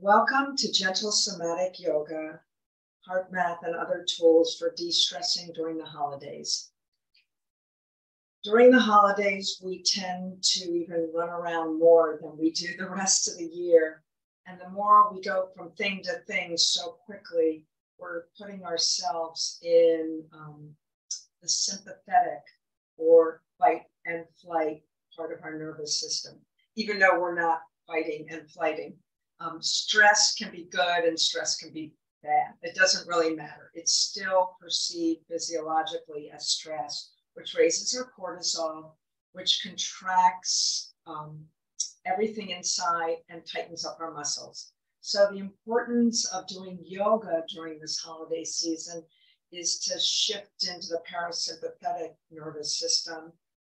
Welcome to Gentle Somatic Yoga, HeartMath, and other tools for de-stressing during the holidays. During the holidays, we tend to even run around more than we do the rest of the year. And the more we go from thing to thing so quickly, we're putting ourselves in the sympathetic or fight and flight part of our nervous system, even though we're not fighting and flighting. Stress can be good and stress can be bad. It doesn't really matter. It's still perceived physiologically as stress, which raises our cortisol, which contracts everything inside and tightens up our muscles. So the importance of doing yoga during this holiday season is to shift into the parasympathetic nervous system,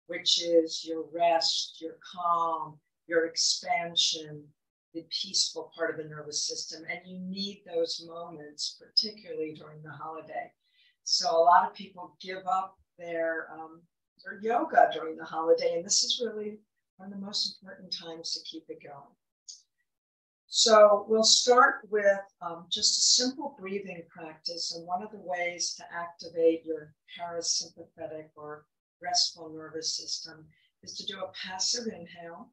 which is your rest, your calm, your expansion, the peaceful part of the nervous system. And you need those moments, particularly during the holiday. So a lot of people give up their yoga during the holiday, and this is really one of the most important times to keep it going. So we'll start with just a simple breathing practice. And one of the ways to activate your parasympathetic or restful nervous system is to do a passive inhale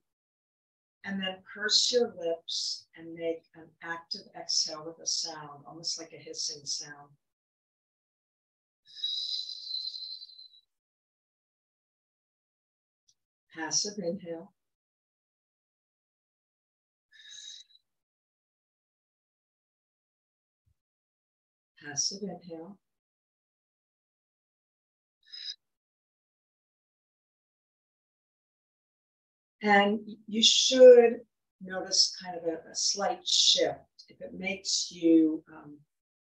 and then purse your lips and make an active exhale with a sound, almost like a hissing sound. Passive inhale. Passive inhale. And you should notice kind of a slight shift. If it makes you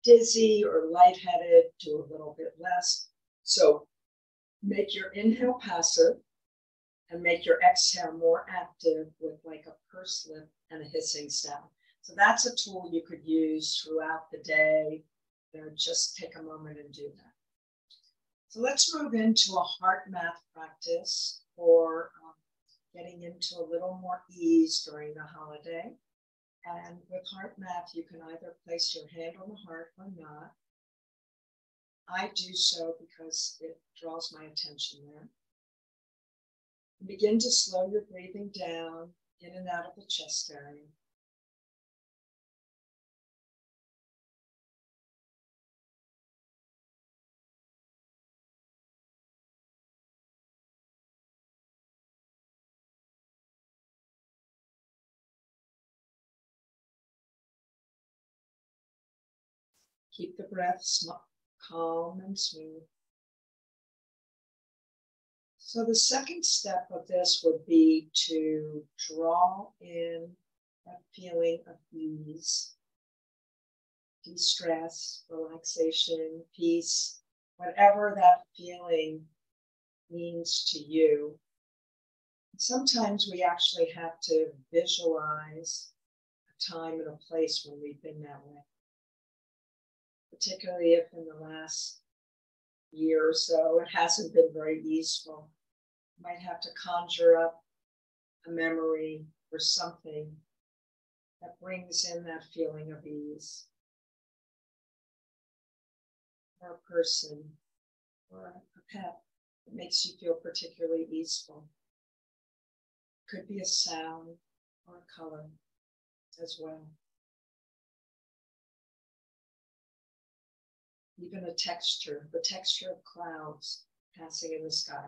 dizzy or lightheaded, do a little bit less. So make your inhale passive and make your exhale more active with like a pursed lip and a hissing sound. So that's a tool you could use throughout the day. Just take a moment and do that. So let's move into a HeartMath practice for getting into a little more ease during the holiday. And with HeartMath, you can either place your hand on the heart or not. I do so because it draws my attention there. And begin to slow your breathing down in and out of the chest area. Keep the breath calm and smooth. So the second step of this would be to draw in that feeling of ease, de-stress, relaxation, peace, whatever that feeling means to you. Sometimes we actually have to visualize a time and a place when we've been that way. Particularly if in the last year or so it hasn't been very easeful. You might have to conjure up a memory or something that brings in that feeling of ease. Or a person or a pet that makes you feel particularly easeful. Could be a sound or a color as well. Even a texture, the texture of clouds passing in the sky.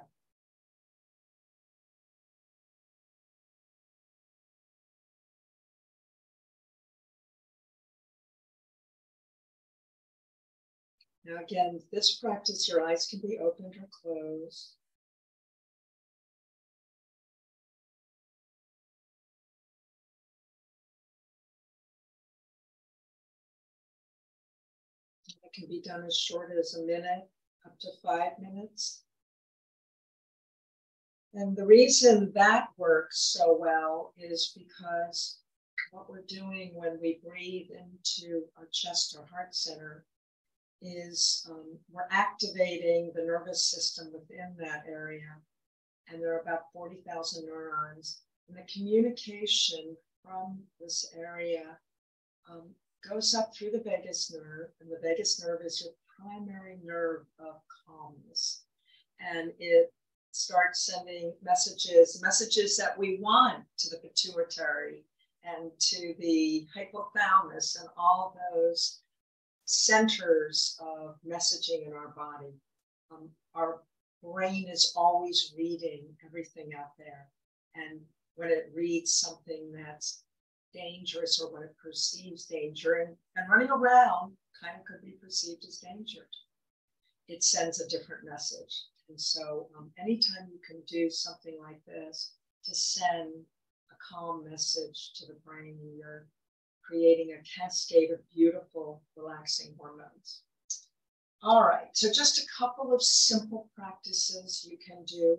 Now again, this practice, your eyes can be opened or closed. It can be done as short as a minute, up to 5 minutes. And the reason that works so well is because what we're doing when we breathe into our chest or heart center is we're activating the nervous system within that area. And there are about 40,000 neurons. And the communication from this area goes up through the vagus nerve, and the vagus nerve is your primary nerve of calmness. And it starts sending messages that we want to the pituitary and to the hypothalamus and all those centers of messaging in our body. Our brain is always reading everything out there. And when it reads something that's dangerous or when it perceives danger, and running around kind of could be perceived as danger, it sends a different message. And so anytime you can do something like this to send a calm message to the brain, you're creating a cascade of beautiful, relaxing hormones. All right, so just a couple of simple practices you can do.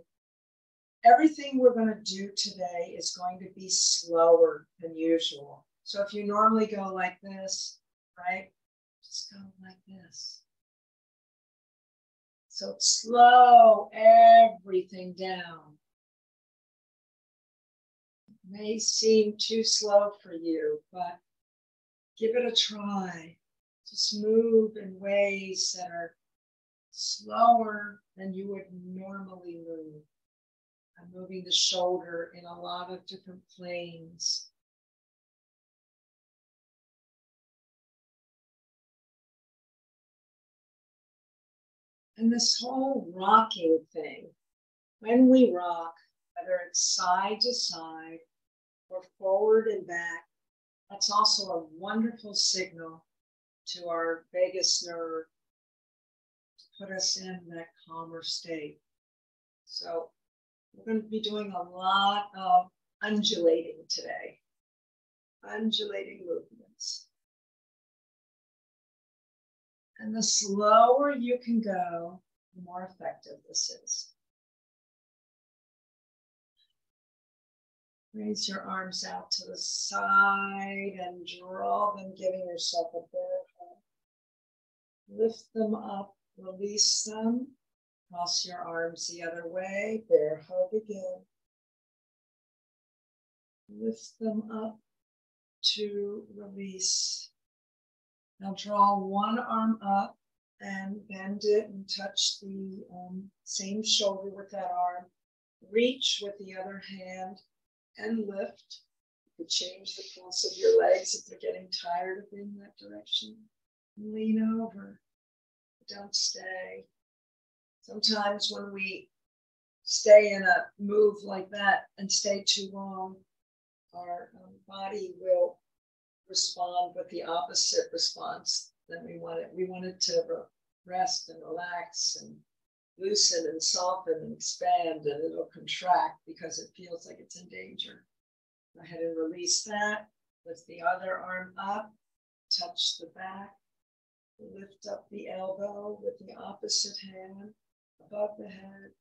Everything we're going to do today is going to be slower than usual. So if you normally go like this, right, just go like this. So slow everything down. It may seem too slow for you, but give it a try. Just move in ways that are slower than you would normally move. I'm moving the shoulder in a lot of different planes. And this whole rocking thing, when we rock, whether it's side to side or forward and back, that's also a wonderful signal to our vagus nerve to put us in that calmer state. So we're going to be doing a lot of undulating today, undulating movements. And the slower you can go, the more effective this is. Raise your arms out to the side and draw them, giving yourself a bear hug. Lift them up, release them. Cross your arms the other way, bear hug again. Lift them up to release. Now draw one arm up and bend it and touch the same shoulder with that arm. Reach with the other hand and lift. You could change the pulse of your legs if they're getting tired of being that direction. Lean over. Don't stay. Sometimes when we stay in a move like that and stay too long, our body will respond with the opposite response than we want it. We want it to rest and relax and loosen and soften and expand, and it'll contract because it feels like it's in danger. Go ahead and release that. Lift the other arm up, touch the back, lift up the elbow with the opposite hand above the head,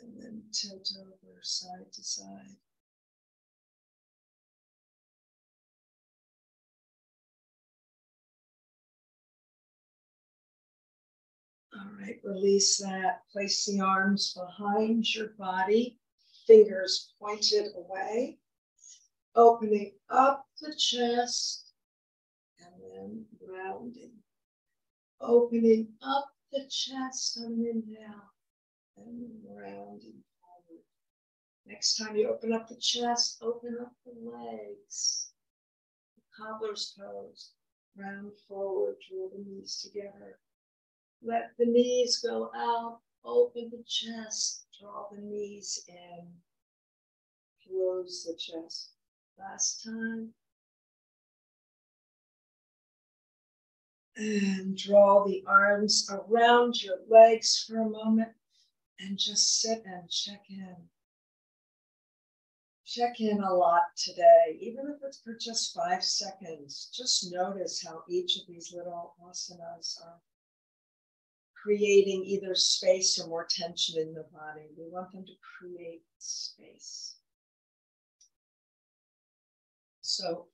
and then tilt over side to side. All right, release that. Place the arms behind your body, fingers pointed away, opening up the chest, and then rounding. Opening up the chest on an inhale, and rounding forward. Next time you open up the chest, open up the legs. Cobbler's pose, round forward, draw the knees together. Let the knees go out, open the chest, draw the knees in, close the chest. Last time. And draw the arms around your legs for a moment and just sit and check in. Check in a lot today, even if it's for just 5 seconds. Just notice how each of these little asanas are creating either space or more tension in the body. We want them to create space. So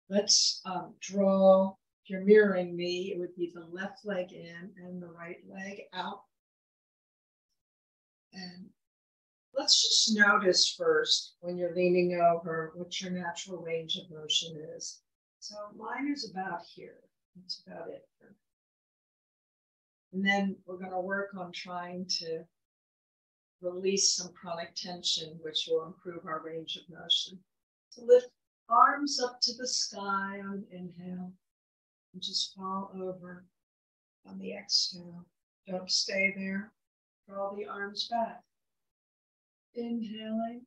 let's draw, if you're mirroring me, it would be the left leg in and the right leg out. And let's just notice first when you're leaning over what your natural range of motion is. So mine is about here. That's about it. And then we're going to work on trying to release some chronic tension, which will improve our range of motion. So lift arms up to the sky on inhale and just fall over on the exhale. Don't stay there. Draw the arms back. Inhaling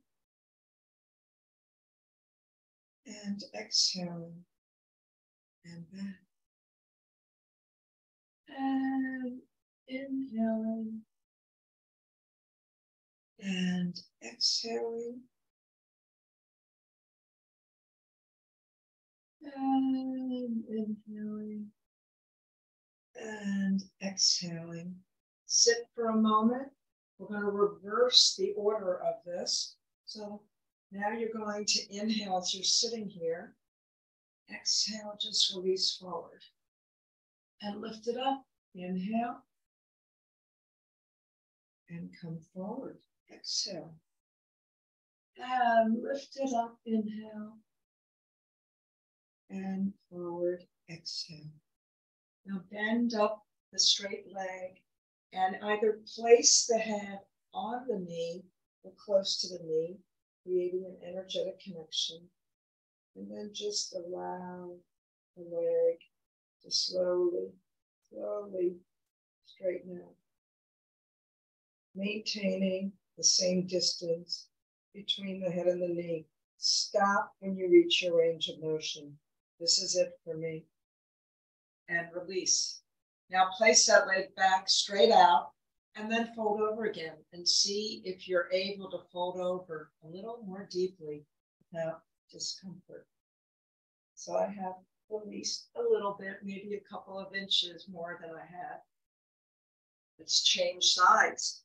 and exhaling and back. And inhaling and exhaling and inhaling and exhaling. Sit for a moment. We're going to reverse the order of this. So now you're going to inhale as you're sitting here. Exhale, just release forward. And lift it up. Inhale. And come forward. Exhale. And lift it up. Inhale. And forward. Exhale. Now bend up the straight leg and either place the head on the knee or close to the knee, creating an energetic connection. And then just allow the leg to slowly straighten out. Maintaining the same distance between the head and the knee. Stop when you reach your range of motion. This is it for me. And release. Now place that leg back straight out and then fold over again and see if you're able to fold over a little more deeply without discomfort. So I have released a little bit, maybe a couple of inches more than I had. Let's change sides.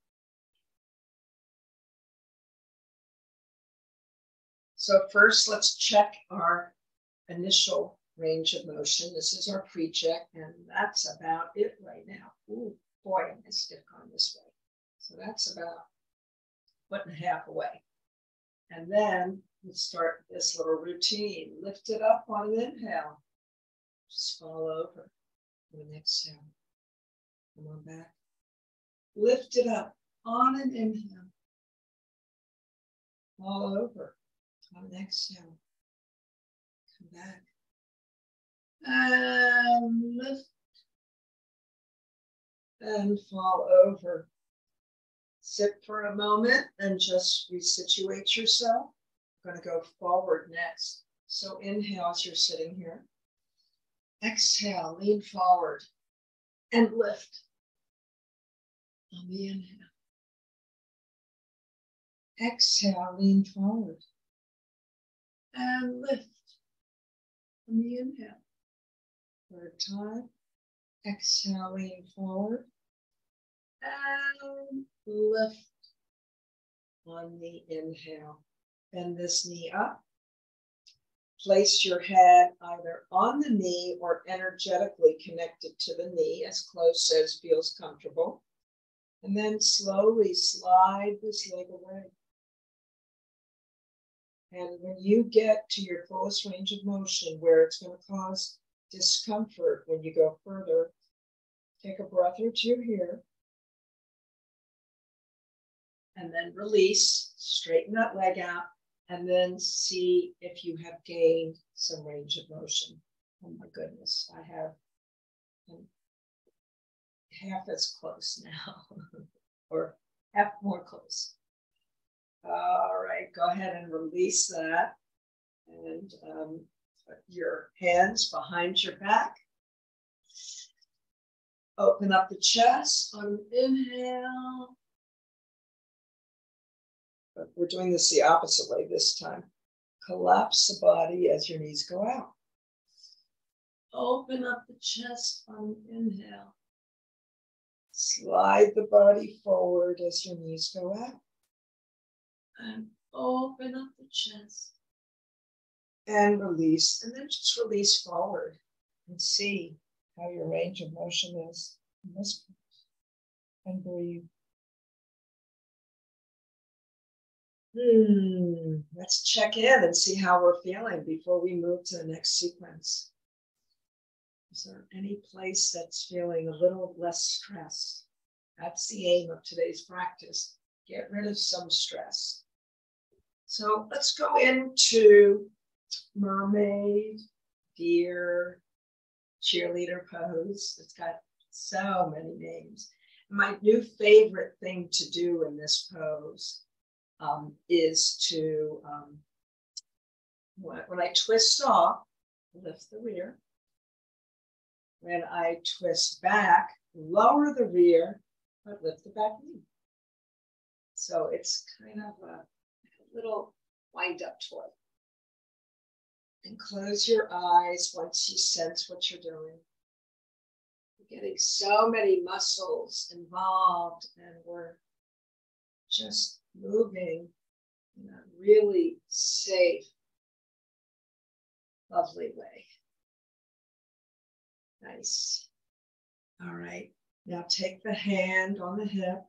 So first, let's check our initial range of motion. This is our pre-check, and that's about it right now. Ooh, boy, am I stiff on this way. So that's about a foot and a half away. And then we start this little routine. Lift it up on an inhale. Just fall over on an exhale. Come on back. Lift it up on an inhale. Fall over on an exhale. Come back. And lift and fall over. Sit for a moment and just resituate yourself. I'm going to go forward next. So inhale as you're sitting here. Exhale, lean forward and lift on the inhale. Exhale, lean forward and lift on the inhale. Third time. Exhale, lean forward and lift on the inhale. Bend this knee up. Place your head either on the knee or energetically connected to the knee, as close as feels comfortable. And then slowly slide this leg away. And when you get to your fullest range of motion, where it's going to cause discomfort when you go further, take a breath or two here. And then release, straighten that leg out, and then see if you have gained some range of motion. Oh my goodness, I have half as close now, or half more close. All right, go ahead and release that. And put your hands behind your back. Open up the chest on an inhale. But we're doing this the opposite way this time. Collapse the body as your knees go out. Open up the chest on an inhale. Slide the body forward as your knees go out. And open up the chest. And release. And then just release forward and see how your range of motion is in this place. And breathe. Let's check in and see how we're feeling before we move to the next sequence. Is there any place that's feeling a little less stressed? That's the aim of today's practice. Get rid of some stress. So let's go into mermaid, deer, cheerleader pose. It's got so many names. My new favorite thing to do in this pose is to, when I twist off, lift the rear. When I twist back, lower the rear, but lift the back knee. So it's kind of a little wind-up toy. And close your eyes once you sense what you're doing. We're getting so many muscles involved, and we're just moving in a really safe, lovely way. Nice. All right. Now take the hand on the hip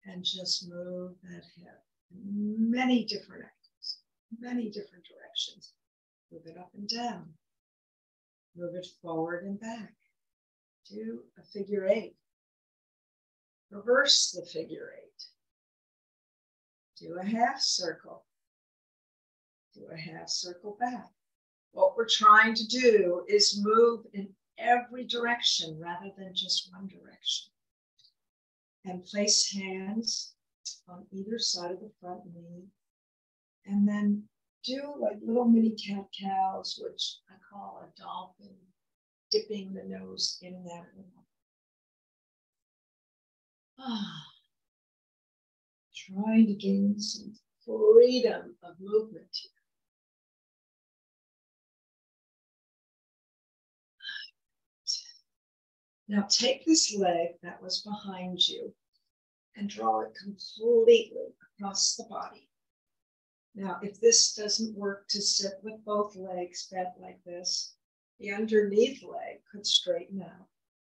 and just move that hip in many different angles, many different directions. Move it up and down. Move it forward and back. Do a figure eight. Reverse the figure eight. Do a half circle. Do a half circle back. What we're trying to do is move in every direction rather than just one direction. And place hands on either side of the front knee. And then do like little mini cat-cows, which I call a dolphin, dipping the nose in and out. Trying to gain some freedom of movement here. Now take this leg that was behind you and draw it completely across the body. Now, if this doesn't work to sit with both legs bent like this, the underneath leg could straighten out.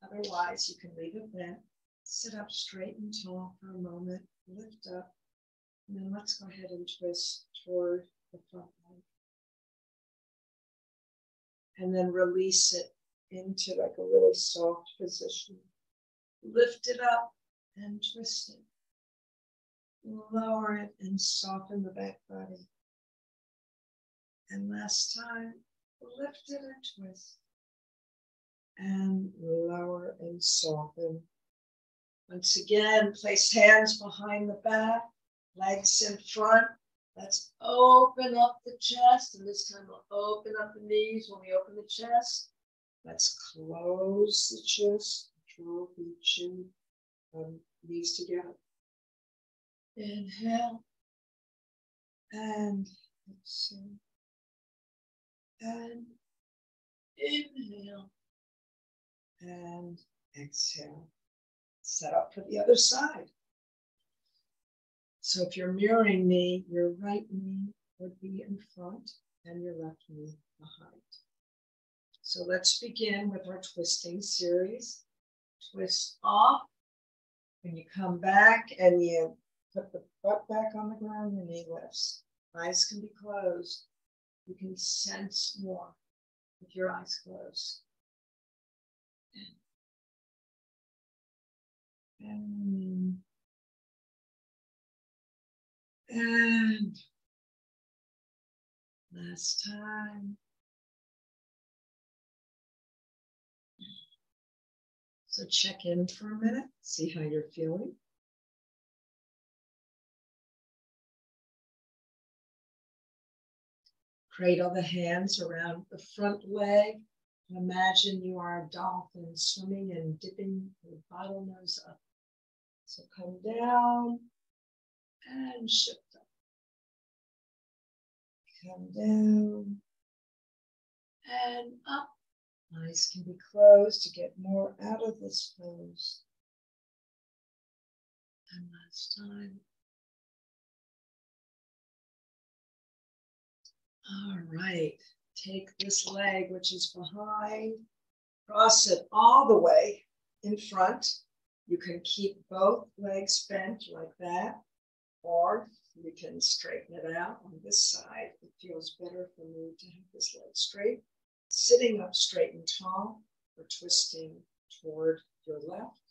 Otherwise, you can leave it bent, sit up straight and tall for a moment, lift up, and then let's go ahead and twist toward the front leg. And then release it into like a really soft position. Lift it up and twist it. Lower it and soften the back body. And last time, lift it and twist. And lower and soften. Once again, place hands behind the back, legs in front. Let's open up the chest, and this time we'll open up the knees. When we open the chest, let's close the chest, draw the chin and knees together. Inhale and exhale. And inhale and exhale. Set up for the other side. So if you're mirroring me, your right knee would be in front and your left knee behind. So let's begin with our twisting series. Twist off. When you come back and you put the butt back on the ground, your knee lifts. Eyes can be closed. You can sense more with your eyes closed. And last time. So check in for a minute, see how you're feeling. Cradle the hands around the front leg. And imagine you are a dolphin swimming and dipping your bottom nose up. So come down and shift up. Come down and up. Eyes can be closed to get more out of this pose. And last time. All right, take this leg, which is behind, cross it all the way in front. You can keep both legs bent like that, or You can straighten it out on this side. It feels better for me to have this leg straight. Sitting up straight and tall or twisting toward your left.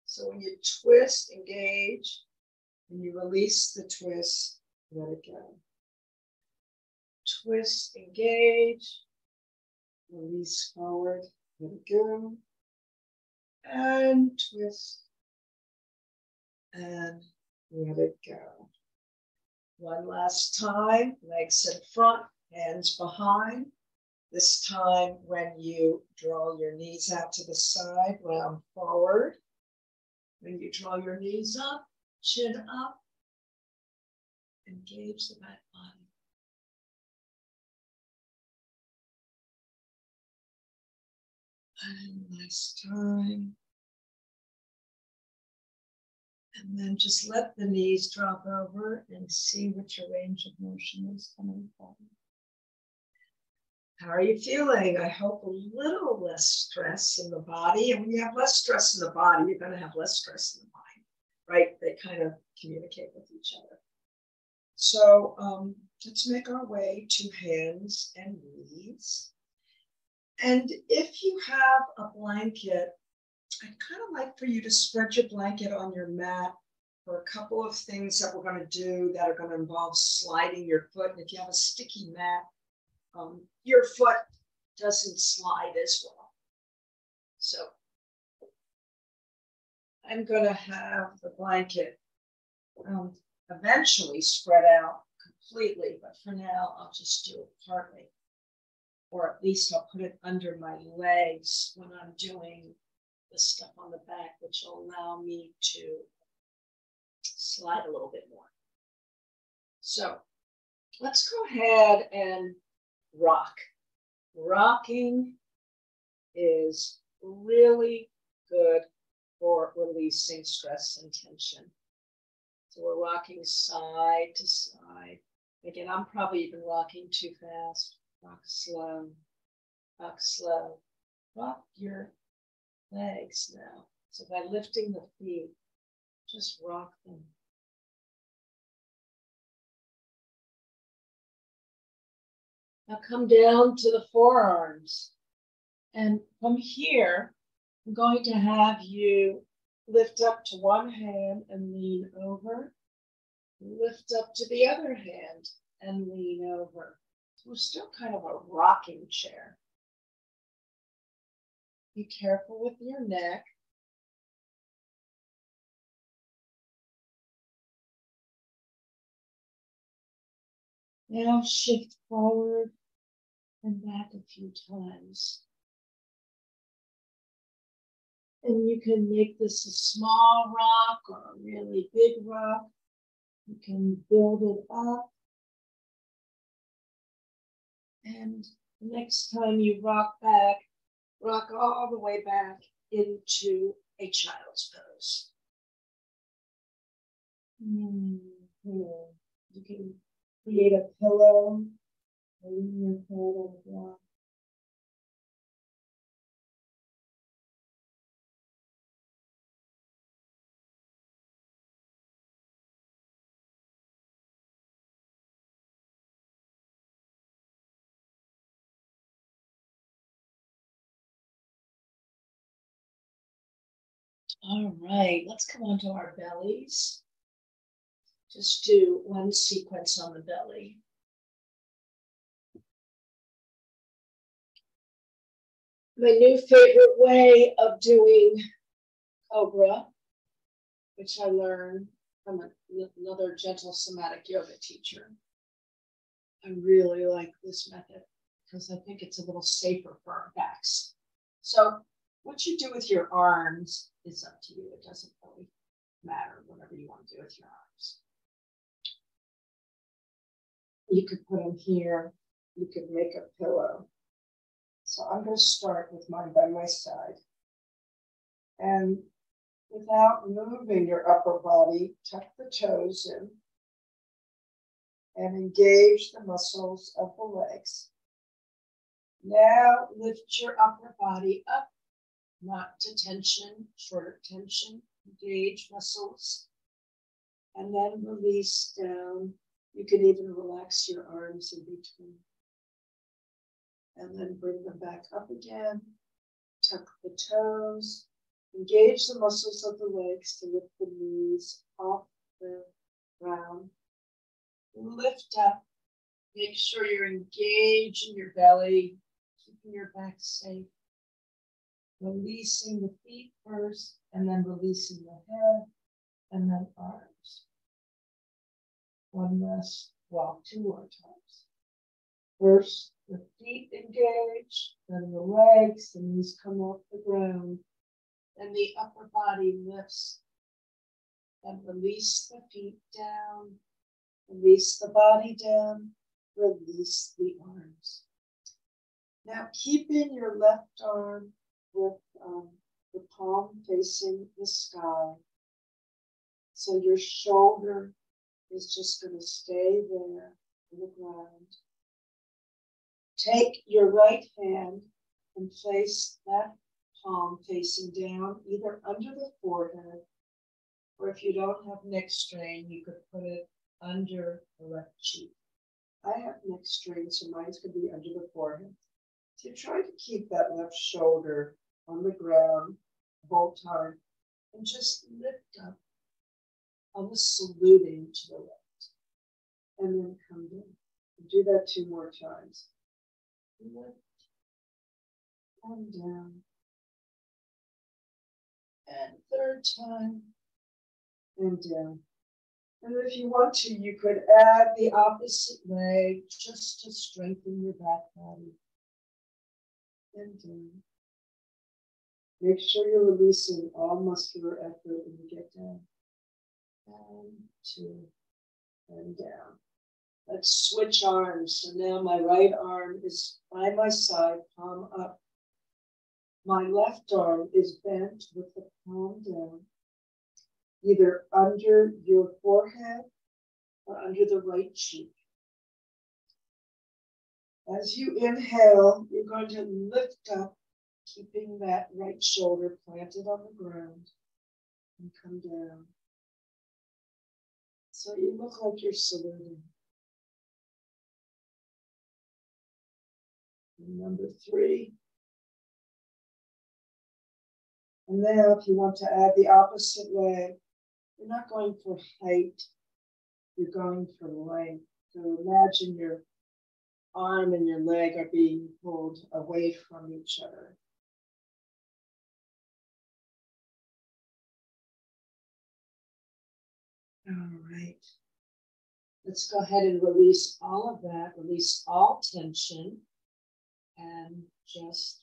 So when you twist, engage, and you release the twist, let it go. Twist, engage, release forward, let it go. And twist, and let it go. One last time, legs in front, hands behind. This time when you draw your knees out to the side, round forward. When you draw your knees up, chin up, engage the back body. And last time. And then just let the knees drop over and see what your range of motion is coming from. How are you feeling? I hope a little less stress in the body. And when you have less stress in the body, you're going to have less stress in the mind, right? They kind of communicate with each other. So let's make our way to hands and knees. And if you have a blanket, I'd kind of like for you to spread your blanket on your mat for a couple of things that we're going to do that are going to involve sliding your foot. And if you have a sticky mat, your foot doesn't slide as well. So I'm going to have the blanket eventually spread out completely, but for now I'll just do it partly. Or at least I'll put it under my legs when I'm doing the stuff on the back, which will allow me to slide a little bit more. So let's go ahead and rock. Rocking is really good for releasing stress and tension. So we're rocking side to side. Again, I'm probably even rocking too fast. Rock slow, rock slow. Rock your legs now. So by lifting the feet, just rock them. Now come down to the forearms. And from here, I'm going to have you lift up to one hand and lean over. Lift up to the other hand and lean over. So we're still kind of a rocking chair. Be careful with your neck. Now shift forward and back a few times. And you can make this a small rock or a really big rock. You can build it up. And next time you rock back, rock all the way back into a child's pose. You can create a pillow, lean your head on the ground. All right, let's come on to our bellies. Just do one sequence on the belly. My new favorite way of doing Cobra, which I learned from another Gentle Somatic Yoga teacher. I really like this method because I think it's a little safer for our backs. So what you do with your arms is up to you. It doesn't really matter, whatever you want to do with your arms. You could put them here. You could make a pillow. So I'm going to start with mine by my side. And without moving your upper body, tuck the toes in and engage the muscles of the legs. Now lift your upper body up, not to tension, shorter tension. Engage muscles And then release down. You can even relax your arms in between. And then bring them back up again. Tuck the toes. Engage the muscles of the legs to lift the knees off the ground. Lift up. Make sure you're engaged in your belly, keeping your back safe. Releasing the feet first, and then releasing the head, and then arms. One last, well, 2 more times. First, the feet engage, then the legs, the knees come off the ground, and the upper body lifts. And release the feet down, release the body down, release the arms. Now, keeping your left arm with the palm facing the sky. So your shoulder is just going to stay there on the ground. Take your right hand and place that palm facing down, either under the forehead, or if you don't have neck strain, you could put it under the left cheek. I have neck strain, so mine's going to be under the forehead. So try to keep that left shoulder on the ground the whole time and just lift up, almost saluting to the left, and then come down. And do that 2 more times. Lift and down. And 3rd time, and down. And if you want to, you could add the opposite leg just to strengthen your back body. And down. Make sure you're releasing all muscular effort when you get down. And 2, and down. Let's switch arms. So now my right arm is by my side, palm up. My left arm is bent with the palm down, either under your forehead or under the right cheek. As you inhale, you're going to lift up, keeping that right shoulder planted on the ground, and come down. So you look like you're saluting. And number 3. And now if you want to add the opposite leg, you're not going for height, you're going for length. So imagine your arm and your leg are being pulled away from each other. All right. Let's go ahead and release all of that, release all tension, and just,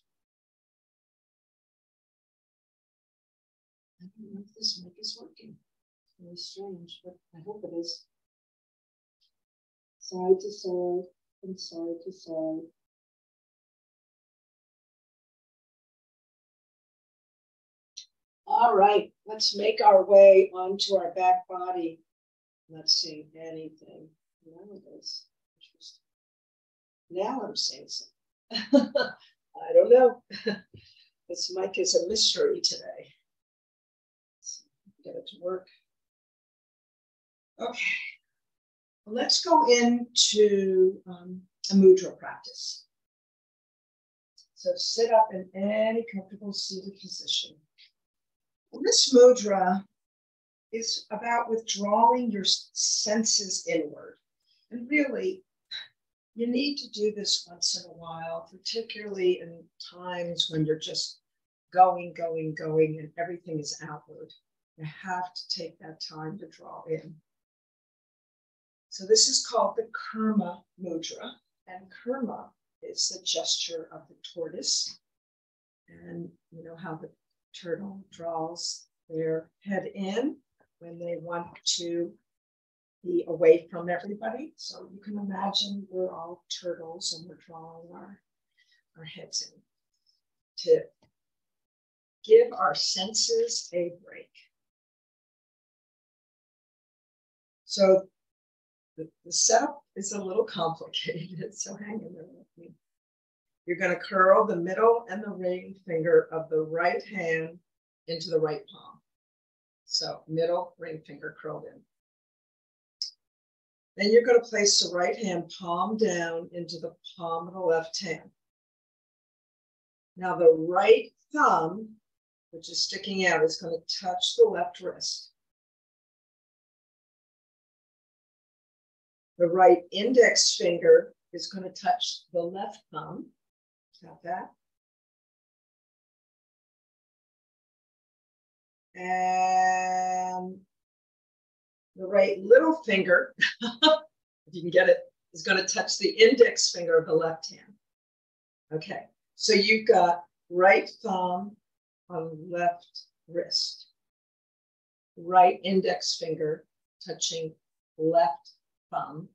I don't know if this mic is working. It's really strange, but I hope it is. Side to side and side to side. All right, let's make our way onto our back body. Not seeing anything. Now it is. Interesting. Now I'm saying something. I don't know. This mic is a mystery today. Let's get it to work. Okay. Well, let's go into a mudra practice. So sit up in any comfortable seated position. And this mudra is about withdrawing your senses inward. And really, you need to do this once in a while, particularly in times when you're just going, and everything is outward. You have to take that time to draw in. So this is called the Kurma Mudra. And Kurma is the gesture of the tortoise. And you know how the turtle draws their head in when they want to be away from everybody. So you can imagine we're all turtles and we're drawing our heads in to give our senses a break. So the setup is a little complicated, so hang in there with me. You're going to curl the middle and the ring finger of the right hand into the right palm. So middle ring finger curled in. Then you're going to place the right hand palm down into the palm of the left hand. Now the right thumb, which is sticking out, is going to touch the left wrist. The right index finger is going to touch the left thumb. Got that? And the right little finger, if you can get it, is going to touch the index finger of the left hand. Okay, so you've got right thumb on left wrist, right index finger touching left thumb,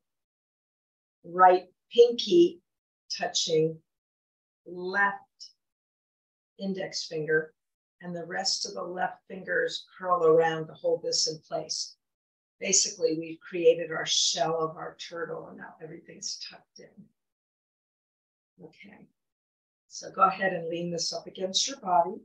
right pinky touching left index finger, and the rest of the left fingers curl around to hold this in place. Basically, we've created our shell of our turtle, and now everything's tucked in. Okay, so go ahead and lean this up against your body.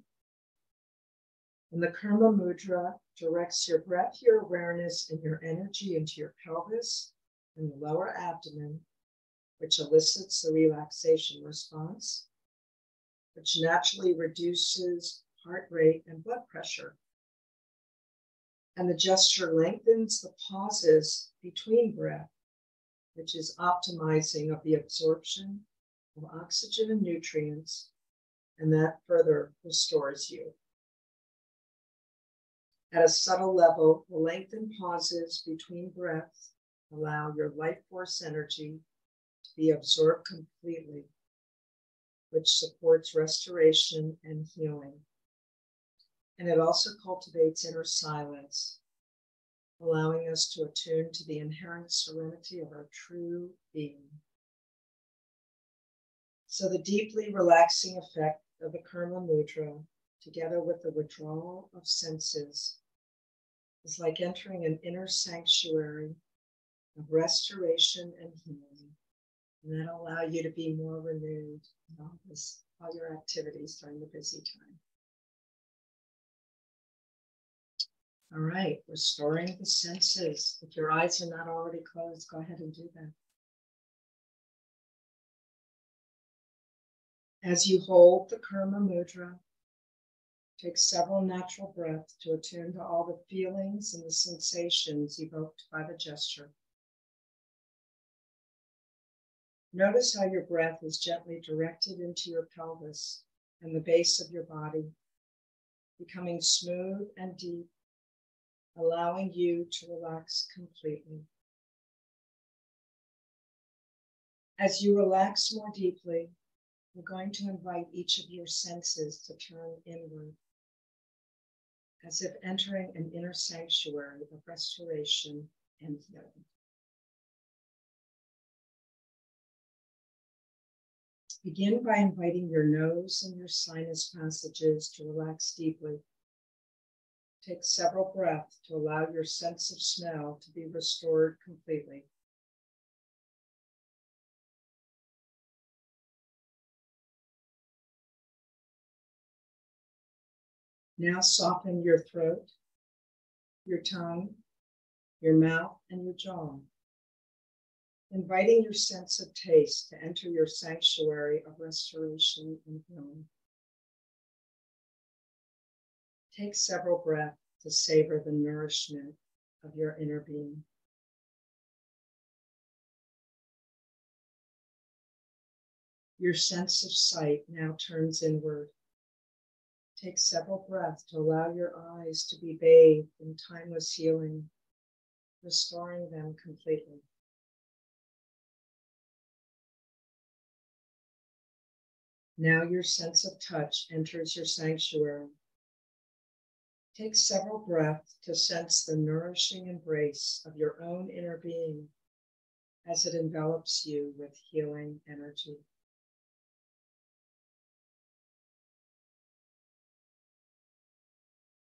And the Karma Mudra directs your breath, your awareness, and your energy into your pelvis and the lower abdomen, which elicits the relaxation response, which naturally reduces heart rate and blood pressure. And the gesture lengthens the pauses between breath, which is optimizing of the absorption of oxygen and nutrients, and that further restores you. At a subtle level, the lengthened pauses between breaths allow your life force energy to be absorbed completely, which supports restoration and healing. And it also cultivates inner silence, allowing us to attune to the inherent serenity of our true being. So the deeply relaxing effect of the Karma Mudra, together with the withdrawal of senses, is like entering an inner sanctuary of restoration and healing. And that'll allow you to be more renewed in all your activities during the busy time. All right, restoring the senses. If your eyes are not already closed, go ahead and do that. As you hold the Karma Mudra, take several natural breaths to attune to all the feelings and the sensations evoked by the gesture. Notice how your breath is gently directed into your pelvis and the base of your body, becoming smooth and deep, allowing you to relax completely. As you relax more deeply, we're going to invite each of your senses to turn inward, as if entering an inner sanctuary of restoration and healing. Begin by inviting your nose and your sinus passages to relax deeply. Take several breaths to allow your sense of smell to be restored completely. Now soften your throat, your tongue, your mouth, and your jaw, inviting your sense of taste to enter your sanctuary of restoration and healing. Take several breaths to savor the nourishment of your inner being. Your sense of sight now turns inward. Take several breaths to allow your eyes to be bathed in timeless healing, restoring them completely. Now your sense of touch enters your sanctuary. Take several breaths to sense the nourishing embrace of your own inner being as it envelops you with healing energy.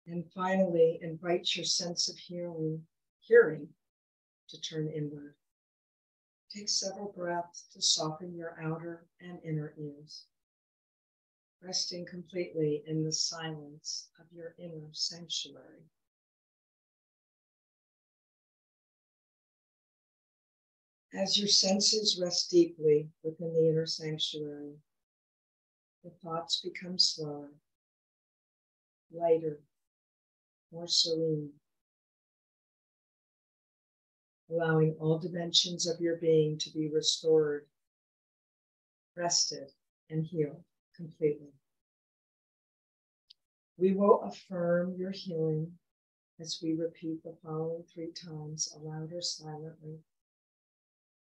And finally, invite your sense of hearing to turn inward. Take several breaths to soften your outer and inner ears, resting completely in the silence of your inner sanctuary. As your senses rest deeply within the inner sanctuary, the thoughts become slower, lighter, more serene, allowing all dimensions of your being to be restored, rested, and healed completely. We will affirm your healing as we repeat the following 3 times, aloud or silently.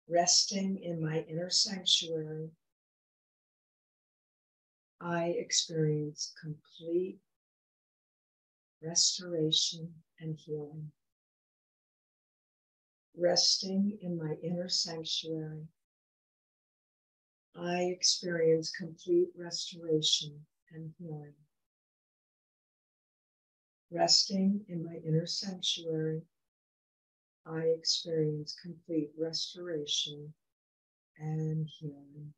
Resting in my inner sanctuary, I experience complete restoration and healing. Resting in my inner sanctuary, I experience complete restoration and healing. Resting in my inner sanctuary, I experience complete restoration and healing.